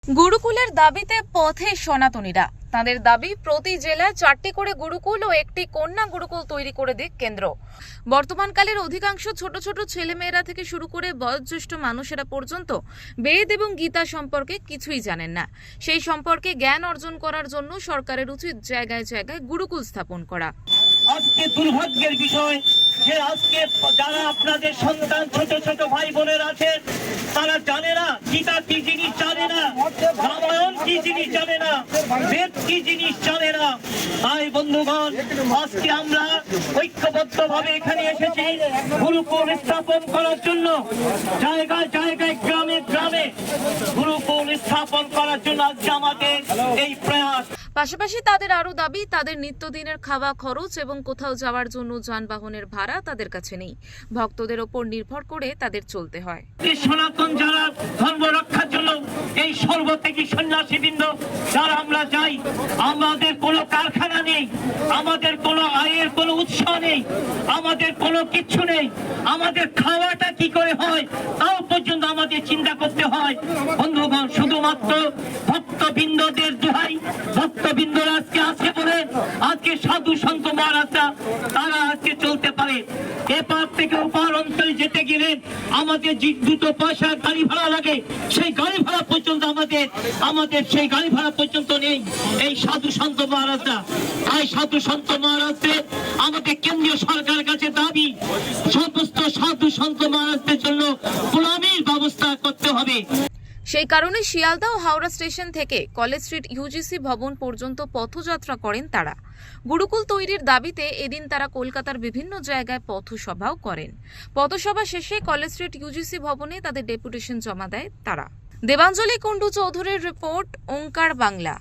গুরুকুলের দাবিতে পথে সনাতনীরা। তাদের দাবি প্রতি জেলায় 4টি করে গুরুকুল ও একটি কন্যা গুরুকুল তৈরি করে দিক কেন্দ্র। বর্তমানকালের অধিকাংশ ছোট ছোট ছেলেমেয়েরা থেকে শুরু করে বয়োজ্যেষ্ঠ মানুষেরা পর্যন্ত বেদ এবং গীতা সম্পর্কে কিছুই জানেন না। সেই সম্পর্কে জ্ঞান অর্জন করার জন্য সরকারের উচিত জায়গায় জায়গায় গুরুকুল স্থাপন করা। আজকে দুর্ভাগ্যের বিষয় যে আজকে যারা আপনাদের সন্তান ছোট ছোট ভাই বোনেরা আছেন তারা জানে না গীতা কি জিনিস, জানে না রামায়ণ কি জিনিস, জানে না বেদ কি জিনিস, জানে না। তাই বন্ধুগণ, আজকে আমরা ঐক্যবদ্ধ ভাবে এখানে এসেছি গুরুকুল স্থাপন করার জন্য। জায়গায় জায়গায় গ্রামে গ্রামে গুরুকুল স্থাপন করার জন্য আজকে আমাদের এই প্রয়াস। পাশাপাশি তাদের আরো দাবি, তাদের নিত্যদিনের খাওয়া খরচ এবং কোথাও যাওয়ার জন্য যানবাহনের ভাড়া তাদের কাছে নেই। ভক্তদের ওপর নির্ভর করে তাদের চলতে হয়। সনাতন যারা ধর্ম রক্ষার জন্য এই সর্বত্যাগী সন্ন্যাসীবৃন্দ যারা আমরা যাই, আমাদের কোনো কারখানা নেই, আমাদের কোনো আয়ের কোনো উৎস নেই, আমাদের কোনো কিচ্ছু নেই। আমাদের খাওয়াটা কি করে হয় তাও পর্যন্ত আমাদের চিন্তা করতে হয়। বন্ধুগণ, শুধুমাত্র ভক্তবৃন্দদের দোহাই, ভক্তবৃন্দরা আজকে আছে বলে আজকে সাধু সন্ত মহারাজরা তারা আজকে চলতে পারে। এপার থেকে ওপার অঞ্চলে যেতে গেলে আমাদের যে 2 পয়সা গাড়ি ভাড়া লাগে, সেই গাড়ি ভাড়া পর্যন্ত আমাদের সেই গাড়ি ভাড়া পর্যন্ত নেই এই সাধু সন্ত মহারাজরা। তাই সাধু সন্ত মহারাজদের আমাদের কেন্দ্রীয় সরকারের কাছে দাবি, সমস্ত সাধু সন্ত মহারাজদের জন্য গোলামির ব্যবস্থা করতে হবে। সেই কারণে শিয়ালদা ও হাওড়া স্টেশন থেকে কলেজ স্ট্রিট ইউজিসি ভবন পর্যন্ত পথযাত্রা করেন তারা। গুরুকুল তৈরির দাবিতে এদিন তারা কলকাতার বিভিন্ন জায়গায় পথসভাও করেন। পথসভা শেষে কলেজ স্ট্রিট ইউজিসি ভবনে তাদের ডেপুটেশন জমা দেয় তারা। দেবাঞ্জলি কুণ্ডু চৌধুরীর রিপোর্ট, ওঙ্কার বাংলা।